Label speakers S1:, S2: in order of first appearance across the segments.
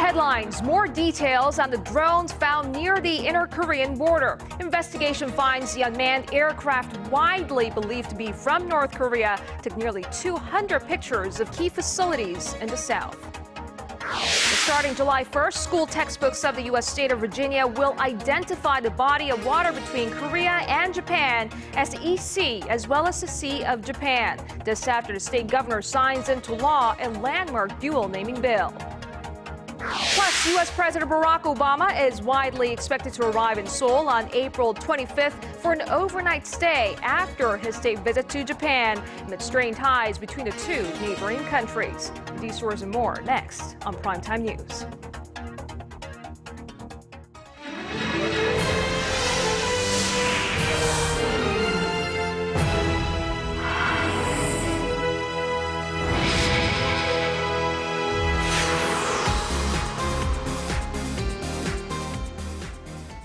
S1: headlines, more details on the drones found near the inner Korean border. Investigation finds the unmanned aircraft widely believed to be from North Korea took nearly 200 pictures of key facilities in the south. Starting July 1st, school textbooks of the U.S. state of Virginia will identify the body of water between Korea and Japan as the East Sea, as well as the Sea of Japan. This after the state governor signs into law a landmark dual naming bill. Plus, U.S. President Barack Obama is widely expected to arrive in Seoul on April 25th for an overnight stay after his state visit to Japan amid strained ties between the two neighboring countries. These stories and more next on Primetime News.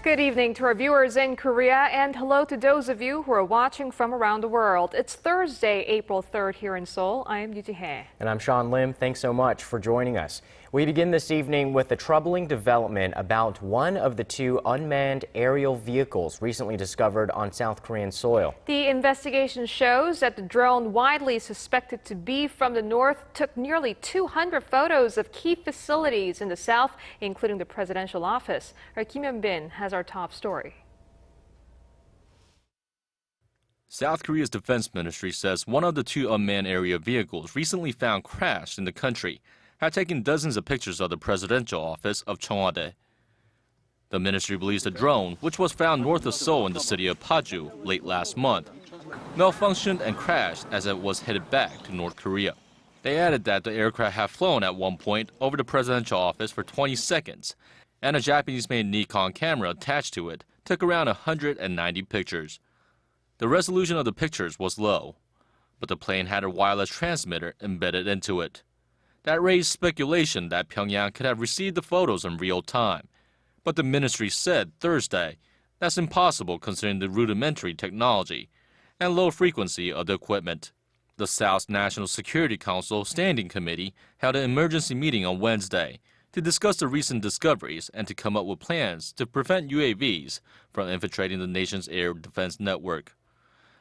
S1: Good evening to our viewers in Korea, and hello to those of you who are watching from around the world. It's Thursday, April 3rd here in Seoul. I am Yoo Ji-hye.
S2: And I'm Sean Lim. Thanks so much for joining us. We begin this evening with a troubling development about one of the two unmanned aerial vehicles recently discovered on South Korean soil.
S1: The investigation shows that the drone, widely suspected to be from the north, took nearly 200 photos of key facilities in the south, including the presidential office. Our Kim Hyun-bin has our top story.
S3: South Korea's defense ministry says one of the two unmanned aerial vehicles recently found crashed in the country had taken dozens of pictures of the presidential office of Cheongwade. The ministry believes the drone, which was found north of Seoul in the city of Paju late last month, malfunctioned and crashed as it was headed back to North Korea. They added that the aircraft had flown at one point over the presidential office for 20 seconds, and a Japanese-made Nikon camera attached to it took around 190 pictures. The resolution of the pictures was low, but the plane had a wireless transmitter embedded into it. That raised speculation that Pyongyang could have received the photos in real time. But the ministry said Thursday that's impossible considering the rudimentary technology and low frequency of the equipment. The South's National Security Council Standing Committee held an emergency meeting on Wednesday to discuss the recent discoveries and to come up with plans to prevent UAVs from infiltrating the nation's air defense network.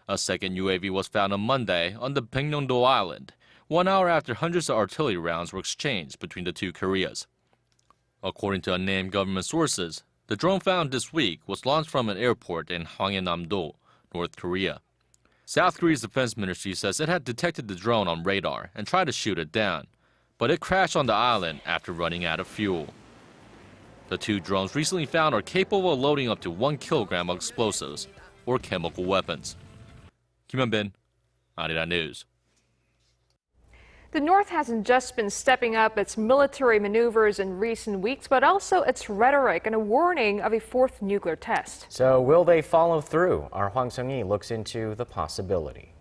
S3: A second UAV was found on Monday on the Baekneung-do Island, 1 hour after hundreds of artillery rounds were exchanged between the two Koreas. According to unnamed government sources, the drone found this week was launched from an airport in Hwanghae-namdo, North Korea. South Korea's defense ministry says it had detected the drone on radar and tried to shoot it down, but it crashed on the island after running out of fuel. The two drones recently found are capable of loading up to 1 kilogram of explosives or chemical weapons. Kim Hyun-bin, Arirang News.
S1: The North hasn't just been stepping up its military maneuvers in recent weeks, but also its rhetoric and a warning of a fourth nuclear test.
S2: So will they follow through? Our Hwang Sung-hee looks into the possibility.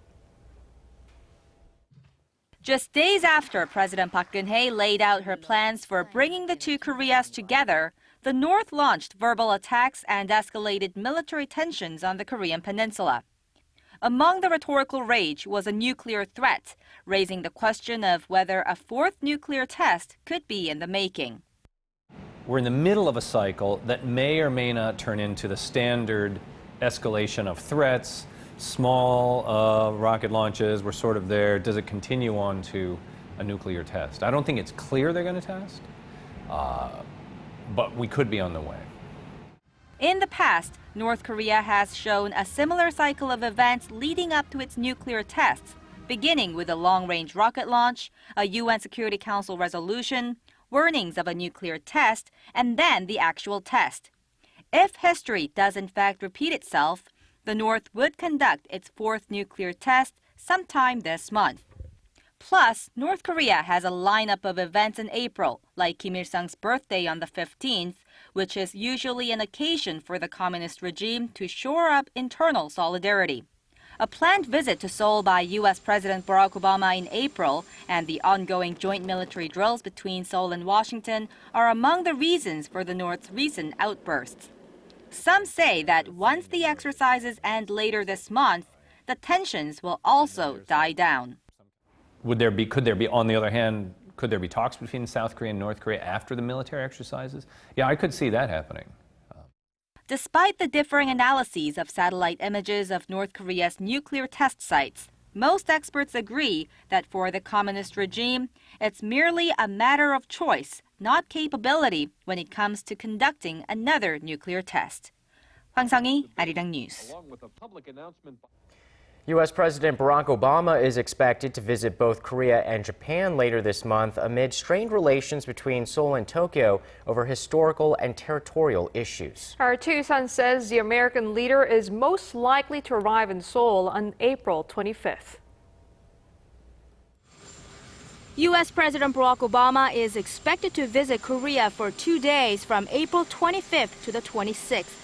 S4: Just days after President Park Geun-hye laid out her plans for bringing the two Koreas together, the North launched verbal attacks and escalated military tensions on the Korean peninsula. Among the rhetorical rage was a nuclear threat, raising the question of whether a fourth nuclear test could be in the making.
S5: We're in the middle of a cycle that may or may not turn into the standard escalation of threats. Small rocket launches, we're sort of there. Does it continue on to a nuclear test? I don't think it's clear they're going to test, but we could be on the way.
S4: In the past, North Korea has shown a similar cycle of events leading up to its nuclear tests, beginning with a long-range rocket launch, a UN Security Council resolution, warnings of a nuclear test, and then the actual test. If history does in fact repeat itself, the North would conduct its fourth nuclear test sometime this month. Plus, North Korea has a lineup of events in April, like Kim Il-sung's birthday on the 15th, which is usually an occasion for the communist regime to shore up internal solidarity. A planned visit to Seoul by U.S. President Barack Obama in April and the ongoing joint military drills between Seoul and Washington are among the reasons for the North's recent outbursts. Some say that once the exercises end later this month, the tensions will also die down.
S5: Could there be, on the other hand, Could there be talks between South Korea and North Korea after the military exercises? Yeah, I could see that happening.
S4: Despite the differing analyses of satellite images of North Korea's nuclear test sites, most experts agree that for the communist regime, it's merely a matter of choice, not capability, when it comes to conducting another nuclear test. Hwang Sung-hee, Arirang News.
S2: U.S. President Barack Obama is expected to visit both Korea and Japan later this month amid strained relations between Seoul and Tokyo over historical and territorial issues.
S1: Our Tucson says the American leader is most likely to arrive in Seoul on April 25th.
S6: U.S. President Barack Obama is expected to visit Korea for 2 days from April 25th to the 26th.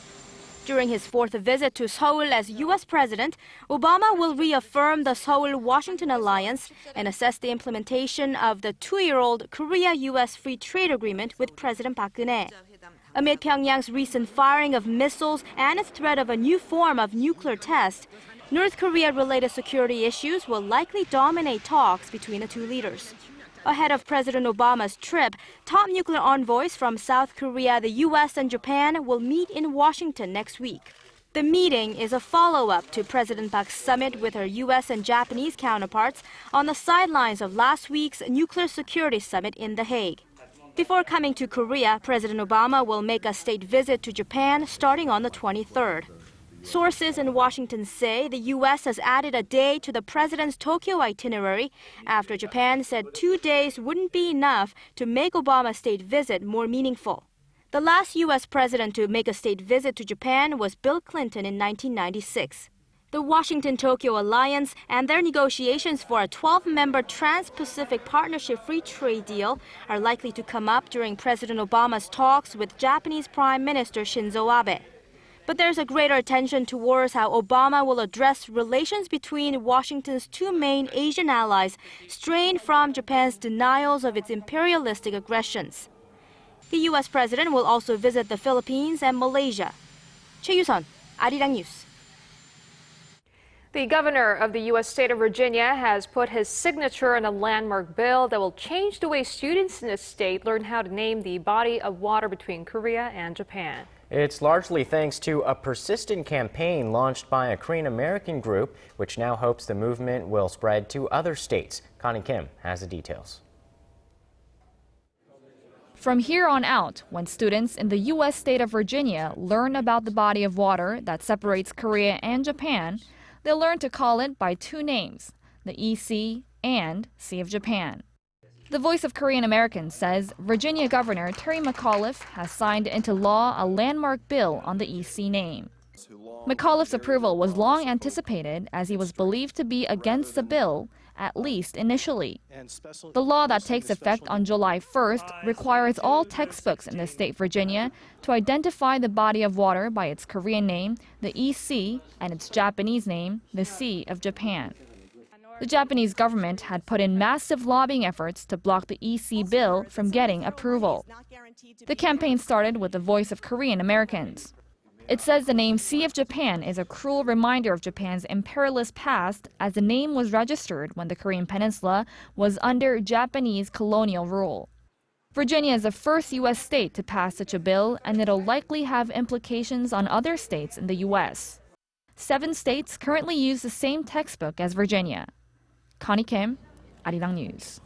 S6: During his fourth visit to Seoul as U.S. President, Obama will reaffirm the Seoul-Washington alliance and assess the implementation of the 2-year-old Korea-U.S. Free Trade Agreement with President Park Geun-hye. Amid Pyongyang's recent firing of missiles and its threat of a new form of nuclear test, North Korea-related security issues will likely dominate talks between the two leaders. Ahead of President Obama's trip, top nuclear envoys from South Korea, the U.S., and Japan will meet in Washington next week. The meeting is a follow-up to President Park's summit with her U.S. and Japanese counterparts on the sidelines of last week's nuclear security summit in The Hague. Before coming to Korea, President Obama will make a state visit to Japan starting on the 23rd. Sources in Washington say the U.S. has added a day to the president's Tokyo itinerary after Japan said 2 days wouldn't be enough to make Obama's state visit more meaningful. The last U.S. president to make a state visit to Japan was Bill Clinton in 1996. The Washington-Tokyo alliance and their negotiations for a 12-member Trans-Pacific Partnership free trade deal are likely to come up during President Obama's talks with Japanese Prime Minister Shinzo Abe. But there's a greater attention towards how Obama will address relations between Washington's two main Asian allies, strained from Japan's denials of its imperialistic aggressions. The U.S. president will also visit the Philippines and Malaysia. Choi Yu-sun, Arirang News.
S1: The governor of the U.S. state of Virginia has put his signature on a landmark bill that will change the way students in the state learn how to name the body of water between Korea and Japan.
S2: It's largely thanks to a persistent campaign launched by a Korean-American group, which now hopes the movement will spread to other states. Connie Kim has the details.
S7: From here on out, when students in the U.S. state of Virginia learn about the body of water that separates Korea and Japan, they'll learn to call it by two names, the EC and Sea of Japan. The Voice of Korean Americans says Virginia Governor Terry McAuliffe has signed into law a landmark bill on the EC name. McAuliffe's approval was long anticipated as he was believed to be against the bill, at least initially. The law that takes effect on July 1st requires all textbooks in the state Virginia to identify the body of water by its Korean name, the EC, and its Japanese name, the Sea of Japan. The Japanese government had put in massive lobbying efforts to block the EC bill from getting approval. The campaign started with the Voice of Korean Americans. It says the name Sea of Japan is a cruel reminder of Japan's imperialist past, as the name was registered when the Korean peninsula was under Japanese colonial rule. Virginia is the first U.S. state to pass such a bill, and it'll likely have implications on other states in the U.S. 7 states currently use the same textbook as Virginia. Connie Kim, Arirang News.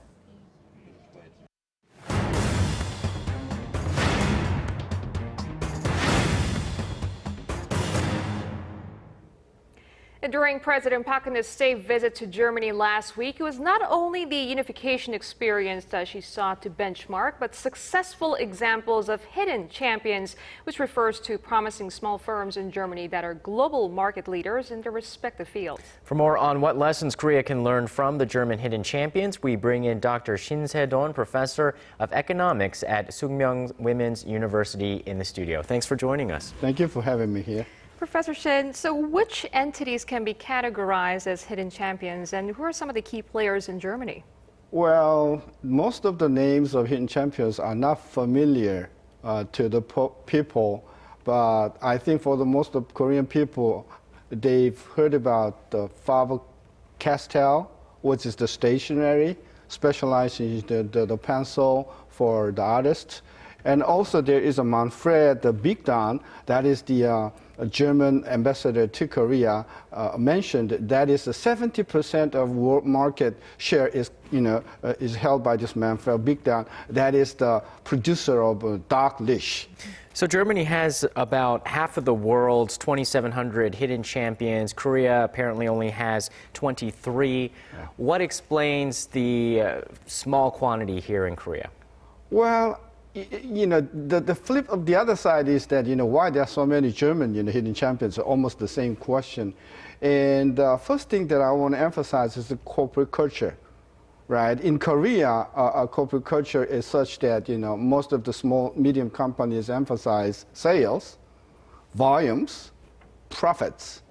S1: During President Park Geun-hye's state visit to Germany last week, it was not only the unification experience that she sought to benchmark, but successful examples of hidden champions, which refers to promising small firms in Germany that are global market leaders in their respective fields.
S2: For more on what lessons Korea can learn from the German hidden champions, we bring in Dr. Shin Se-don, professor of economics at Sungmyeong Women's University, in the studio. Thanks for joining us.
S8: Thank you for having me here.
S1: Professor Shin, so which entities can be categorized as hidden champions, and who are some of the key players in Germany?
S8: Well, most of the names of hidden champions are not familiar to the people, but I think for the most of Korean people, they've heard about the Faber-Castell, which is the stationery, specializing in the pencil for the artists. And also there is a Manfred Bigdan, that is the German ambassador to Korea, mentioned that is 70% of world market share is held by this Manfred Bigdan. That is the producer of dark leash.
S2: So Germany has about half of the world's 2,700 hidden champions. Korea apparently only has 23. Yeah. What explains the small quantity here in Korea?
S8: Well, the flip of the other side is that, why there are so many German, hidden champions, almost the same question. And the first thing that I want to emphasize is the corporate culture, right? In Korea, corporate culture is such that, most of the small, medium companies emphasize sales, volumes, profits.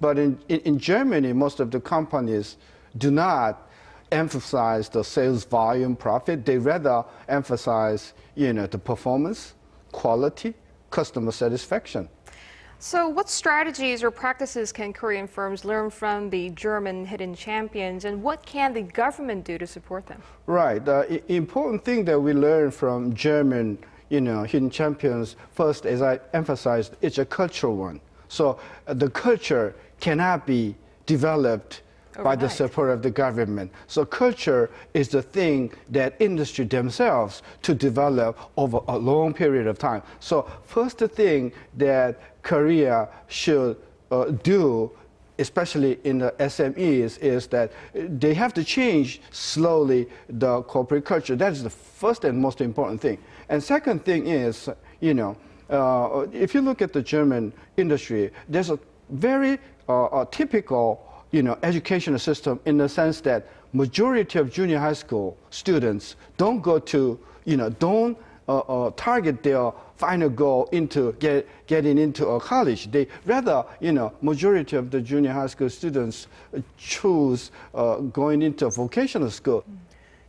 S8: But in Germany, most of the companies do not emphasize the sales volume profit. They rather emphasize, the performance, quality, customer satisfaction.
S1: So what strategies or practices can Korean firms learn from the German hidden champions, and what can the government do to support them?
S8: Right. The important thing that we learn from German, hidden champions, first, as I emphasized, it's a cultural one. So the culture cannot be developed by the support of the government. So culture is the thing that industry themselves to develop over a long period of time. So first thing that Korea should do, especially in the SMEs, is that they have to change slowly the corporate culture. That's the first and most important thing. And second thing is, if you look at the German industry, there's a very typical educational system in the sense that majority of junior high school students don't go to, don't target their final goal into getting into a college. They rather, majority of the junior high school students choose going into a vocational school.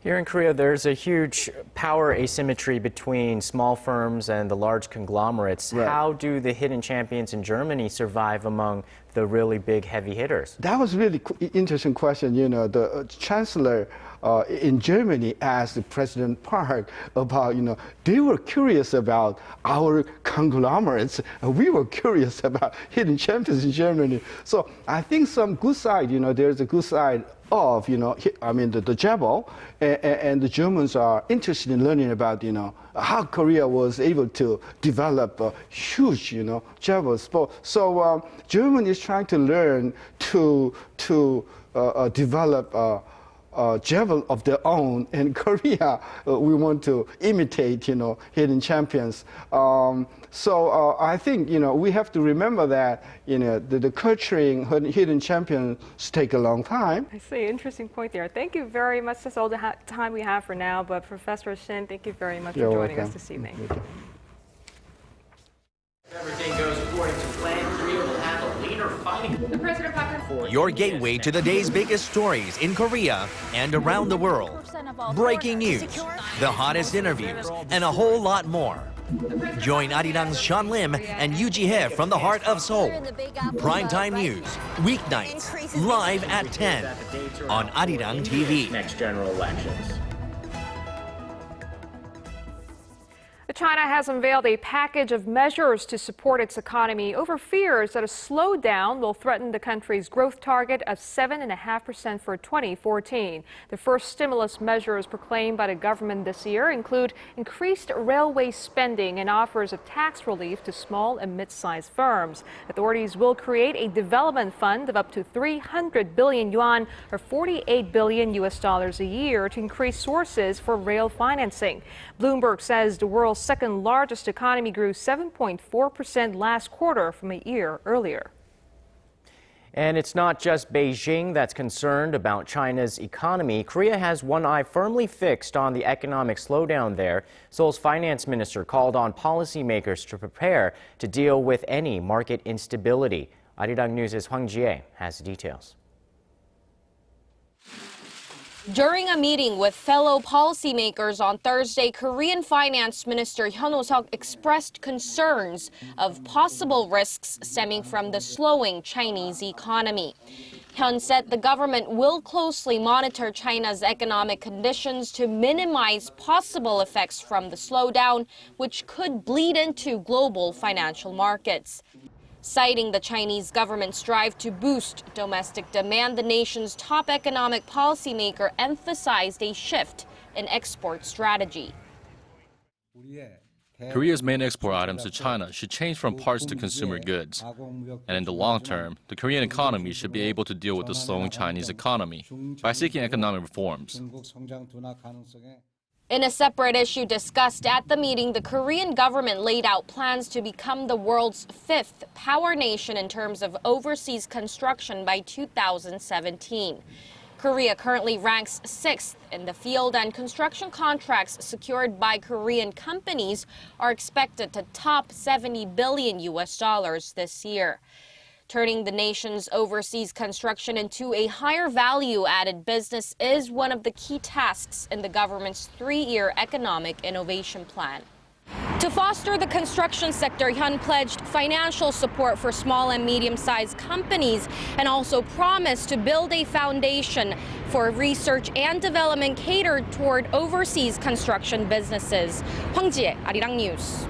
S2: Here in Korea, there's a huge power asymmetry between small firms and the large conglomerates. Right. How do the hidden champions in Germany survive among the really big heavy hitters?
S8: That was really interesting question. The chancellor in Germany asked President Park about, they were curious about our conglomerates, and we were curious about hidden champions in Germany. So I think some good side, there's a good side of, the jabal, and the Germans are interested in learning about, how Korea was able to develop a huge, jabal sport. So Germany is trying to learn to develop javelin of their own. In Korea, we want to imitate, hidden champions. So I think, we have to remember that, the culturing hidden champions take a long time.
S1: I see. Interesting point there. Thank you very much. That's all the time we have for now. But Professor Shin, thank you very much for joining us this evening.
S2: If everything goes according to plan, Korea will have a leaner fighting.
S1: The President
S9: Your gateway to the day's biggest stories in Korea and around the world. Breaking news, the hottest interviews, and a whole lot more. Join Arirang's Sean Lim and Yoo Ji-hye from the heart of Seoul. Primetime news, weeknights, live at 10 on Arirang TV.
S2: Next general elections.
S1: China has unveiled a package of measures to support its economy over fears that a slowdown will threaten the country's growth target of 7.5% for 2014. The first stimulus measures proclaimed by the government this year include increased railway spending and offers of tax relief to small and mid-sized firms. Authorities will create a development fund of up to 300 billion yuan, or $48 billion a year, to increase sources for rail financing. Bloomberg says the world's second largest economy grew 7.4% last quarter from a year earlier.
S2: And it's not just Beijing that's concerned about China's economy. Korea has one eye firmly fixed on the economic slowdown there. Seoul's finance minister called on policymakers to prepare to deal with any market instability. Arirang News' Hwang Jie has the details.
S10: During a meeting with fellow policymakers on Thursday, Korean Finance Minister Hyun Oh-seok expressed concerns of possible risks stemming from the slowing Chinese economy. Hyun said the government will closely monitor China's economic conditions to minimize possible effects from the slowdown, which could bleed into global financial markets. Citing the Chinese government's drive to boost domestic demand, the nation's top economic policymaker emphasized a shift in export strategy.
S3: Korea's main export items to China should change from parts to consumer goods. And in the long term, the Korean economy should be able to deal with the slowing Chinese economy by seeking economic reforms.
S10: In a separate issue discussed at the meeting, the Korean government laid out plans to become the world's 5th power nation in terms of overseas construction by 2017. Korea currently ranks 6th in the field, and construction contracts secured by Korean companies are expected to top $70 billion this year. Turning the nation's overseas construction into a higher value-added business is one of the key tasks in the government's 3-year economic innovation plan. To foster the construction sector, Hyun pledged financial support for small and medium-sized companies and also promised to build a foundation for research and development catered toward overseas construction businesses. Hwang Ji-ae, Arirang News.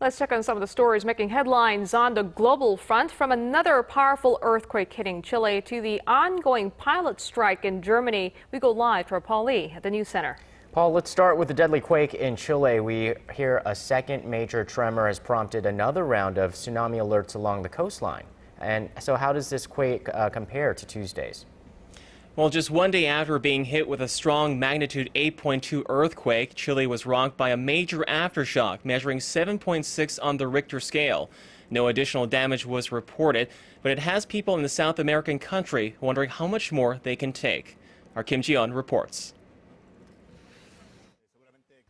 S1: Let's check on some of the stories making headlines on the global front, from another powerful earthquake hitting Chile to the ongoing pilot strike in Germany. We go live to our Paul Lee at the News Center.
S2: Paul, let's start with the deadly quake in Chile. We hear a second major tremor has prompted another round of tsunami alerts along the coastline. And so how does this quake compare to Tuesday's?
S11: Well, just one day after being hit with a strong magnitude 8.2 earthquake, Chile was rocked by a major aftershock measuring 7.6 on the Richter scale. No additional damage was reported, but it has people in the South American country wondering how much more they can take. Our Kim Ji-yeon reports.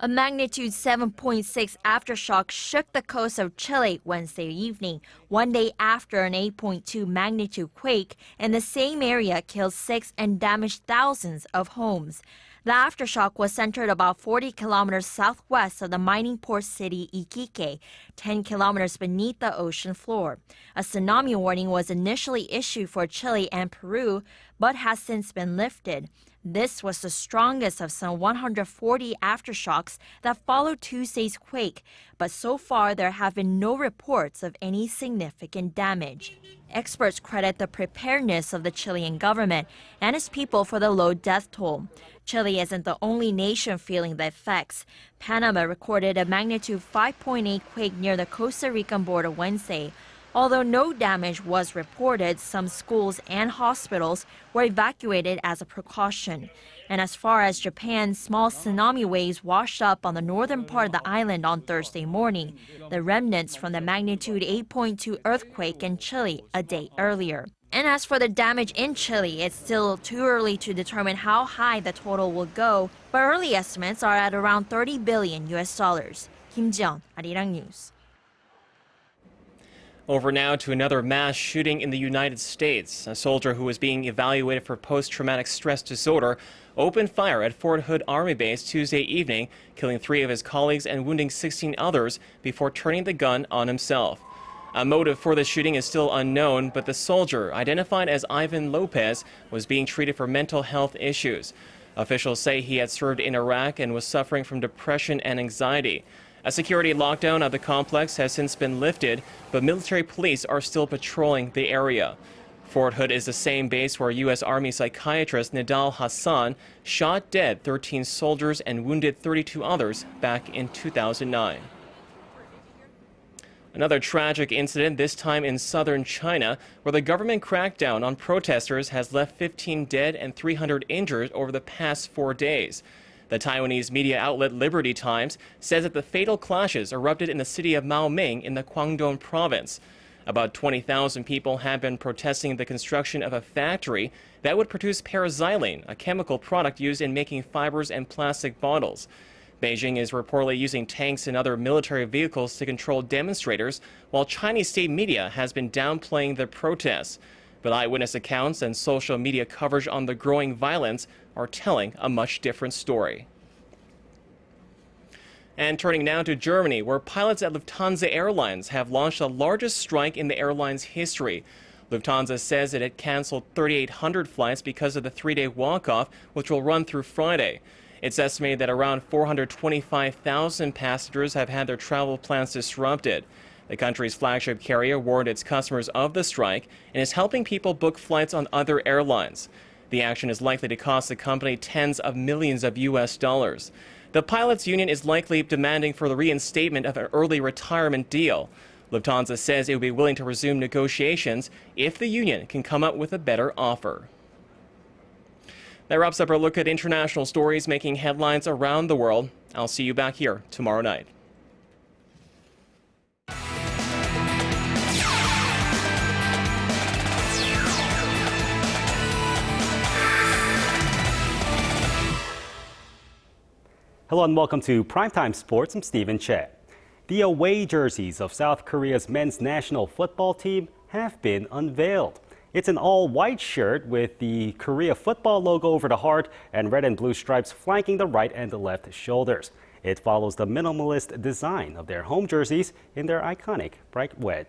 S12: A magnitude 7.6 aftershock shook the coast of Chile Wednesday evening, one day after an 8.2 magnitude quake in the same area killed 6 and damaged thousands of homes. The aftershock was centered about 40 kilometers southwest of the mining port city Iquique, 10 kilometers beneath the ocean floor. A tsunami warning was initially issued for Chile and Peru, but has since been lifted. This was the strongest of some 140 aftershocks that followed Tuesday's quake, but so far there have been no reports of any significant damage. Experts credit the preparedness of the Chilean government and its people for the low death toll. Chile isn't the only nation feeling the effects. Panama recorded a magnitude 5.8 quake near the Costa Rican border Wednesday. Although no damage was reported, some schools and hospitals were evacuated as a precaution. And as far as Japan, small tsunami waves washed up on the northern part of the island on Thursday morning, the remnants from the magnitude 8.2 earthquake in Chile a day earlier. And as for the damage in Chile, it's still too early to determine how high the total will go, but early estimates are at around $30 billion. Kim Ji-yeon, Arirang News.
S11: Over now to another mass shooting in the United States. A soldier who was being evaluated for post-traumatic stress disorder opened fire at Fort Hood Army Base Tuesday evening, killing 3 of his colleagues and wounding 16 others before turning the gun on himself. A motive for the shooting is still unknown, but the soldier, identified as Ivan Lopez, was being treated for mental health issues. Officials say he had served in Iraq and was suffering from depression and anxiety. A security lockdown of the complex has since been lifted, but military police are still patrolling the area. Fort Hood is the same base where U.S. Army psychiatrist Nidal Hassan shot dead 13 soldiers and wounded 32 others back in 2009. Another tragic incident, this time in southern China, where the government crackdown on protesters has left 15 dead and 300 injured over the past 4 days. The Taiwanese media outlet Liberty Times says that the fatal clashes erupted in the city of Maoming in the Guangdong province. About 20,000 people have been protesting the construction of a factory that would produce paraxylene, a chemical product used in making fibers and plastic bottles. Beijing is reportedly using tanks and other military vehicles to control demonstrators, while Chinese state media has been downplaying the protests. But eyewitness accounts and social media coverage on the growing violence are telling a much different story. And turning now to Germany, where pilots at Lufthansa Airlines have launched the largest strike in the airline's history. Lufthansa says it had canceled 3,800 flights because of the three-day walk-off, which will run through Friday. It's estimated that around 425,000 passengers have had their travel plans disrupted. The country's flagship carrier warned its customers of the strike and is helping people book flights on other airlines. The action is likely to cost the company tens of millions of US dollars. The pilots' union is likely demanding for the reinstatement of an early retirement deal. Lufthansa says it will be willing to resume negotiations if the union can come up with a better offer. That wraps up our look at international stories making headlines around the world. I'll see you back here tomorrow night.
S13: Hello and welcome to Primetime Sports. I'm Stephen Che. The away jerseys of South Korea's men's national football team have been unveiled. It's an all-white shirt with the Korea football logo over the heart and red and blue stripes flanking the right and the left shoulders. It follows the minimalist design of their home jerseys in their iconic bright red.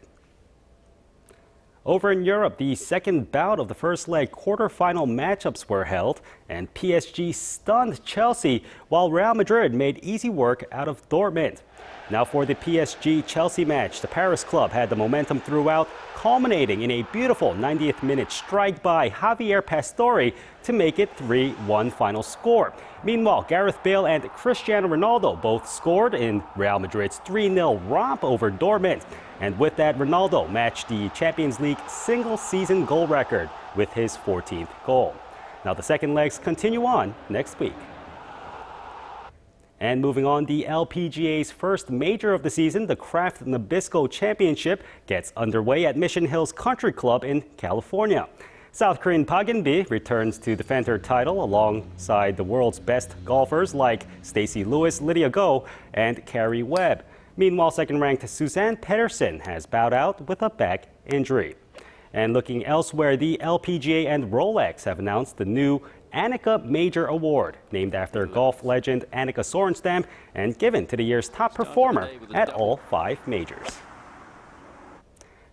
S13: Over in Europe, the second bout of the first leg quarterfinal matchups were held, and PSG stunned Chelsea, while Real Madrid made easy work out of Dortmund. Now for the PSG-Chelsea match, the Paris club had the momentum throughout, culminating in a beautiful 90th minute strike by Javier Pastore to make it 3-1 final score. Meanwhile, Gareth Bale and Cristiano Ronaldo both scored in Real Madrid's 3-0 romp over Dortmund. And with that, Ronaldo matched the Champions League single-season goal record with his 14th goal. Now the second legs continue on next week. And moving on, the LPGA's first major of the season, the Kraft Nabisco Championship, gets underway at Mission Hills Country Club in California. South Korean Park In-bi returns to defend her title alongside the world's best golfers like Stacey Lewis, Lydia Ko, and Carrie Webb. Meanwhile, second-ranked Suzanne Pettersen has bowed out with a back injury. And looking elsewhere, the LPGA and Rolex have announced the new Annika Major Award, named after golf legend Annika Sorenstam and given to the year's top performer at all 5 majors.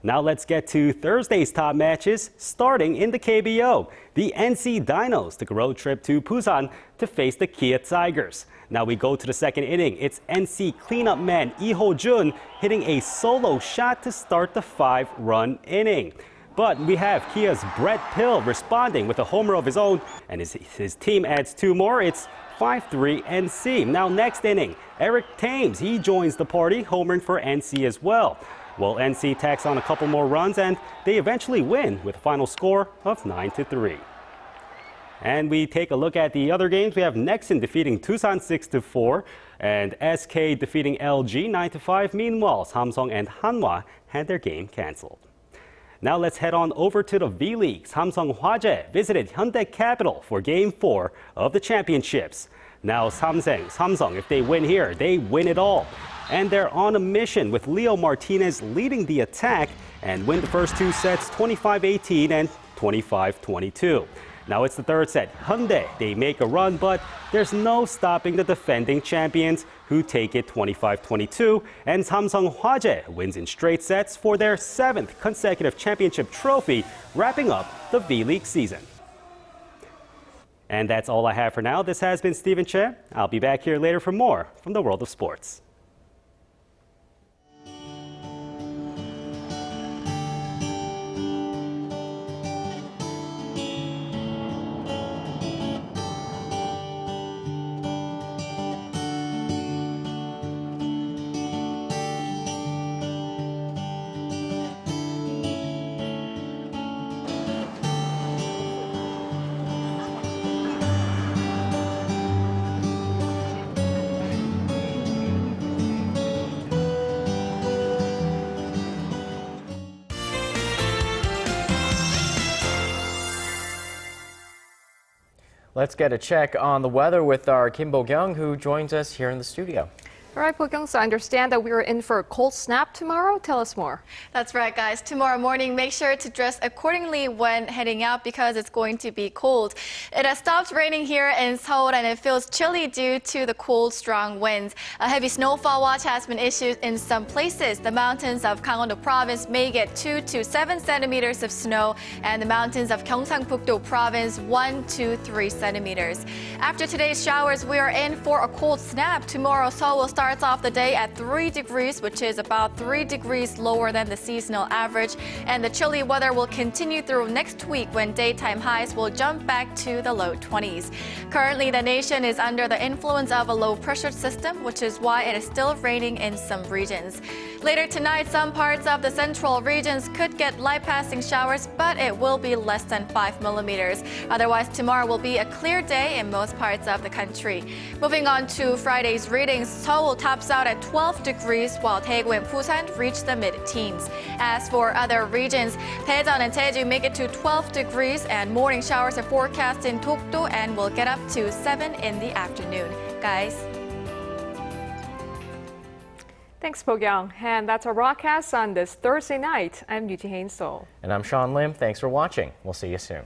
S13: Now let's get to Thursday's top matches, starting in the KBO. The NC Dinos took a road trip to Busan to face the Kia Tigers. Now we go to the second inning. It's NC cleanup man Lee Ho-jun hitting a solo shot to start the 5-run inning. But we have Kia's Brett Pill responding with a homer of his own, and his team adds 2 more. It's 5-3 NC. Now next inning, Eric Thames, he joins the party, homering for NC as well. Well, NC tacks on a couple more runs, and they eventually win with a final score of 9-3. And we take a look at the other games. We have Nexon defeating Tucson 6-4 and SK defeating LG 9-5. Meanwhile, Samsung and Hanwha had their game canceled. Now let's head on over to the V-League. Samsung Hwajae visited Hyundai Capital for Game 4 of the championships. Now Samsung, if they win here, they win it all. And they're on a mission with Leo Martinez leading the attack and win the first 2 sets 25-18 and 25-22. Now it's the third set. Hyundai, they make a run, but there's no stopping the defending champions who take it 25-22. And Samsung Hwajae wins in straight sets for their 7th consecutive championship trophy, wrapping up the V-League season. And that's all I have for now. This has been Stephen Che. I'll be back here later for more from the world of sports.
S2: Let's get a check on the weather with our Kim Bo-kyung, who joins us here in the studio.
S1: All right, Pok-young, so I understand that we're in for a cold snap tomorrow. Tell us more.
S14: That's right, guys. Tomorrow morning, make sure to dress accordingly when heading out because it's going to be cold. It has stopped raining here in Seoul and it feels chilly due to the cold, strong winds. A heavy snowfall watch has been issued in some places. The mountains of Gangwon-do province may get 2 to 7 centimeters of snow, and the mountains of Gyeongsang-pukdo province 1 to 3 centimeters. After today's showers, we are in for a cold snap. Tomorrow, Seoul will starts off the day at 3 degrees, which is about 3 degrees lower than the seasonal average. And the chilly weather will continue through next week when daytime highs will jump back to the low 20s. Currently, the nation is under the influence of a low pressure system, which is why it is still raining in some regions. Later tonight, some parts of the central regions could get light passing showers, but it will be less than 5 millimeters. Otherwise, tomorrow will be a clear day in most parts of the country. Moving on to Friday's readings, Seoul tops out at 12 degrees, while Daegu and Busan reach the mid-teens. As for other regions, Daejeon and Jeju make it to 12 degrees, and morning showers are forecast in Dokdo and will get up to 7 in the afternoon. Guys.
S1: Thanks, Pok-young. And that's our broadcast on this Thursday night. I'm Yoo Ji-hae in Seoul.
S2: And I'm Sean Lim. Thanks for watching. We'll see you soon.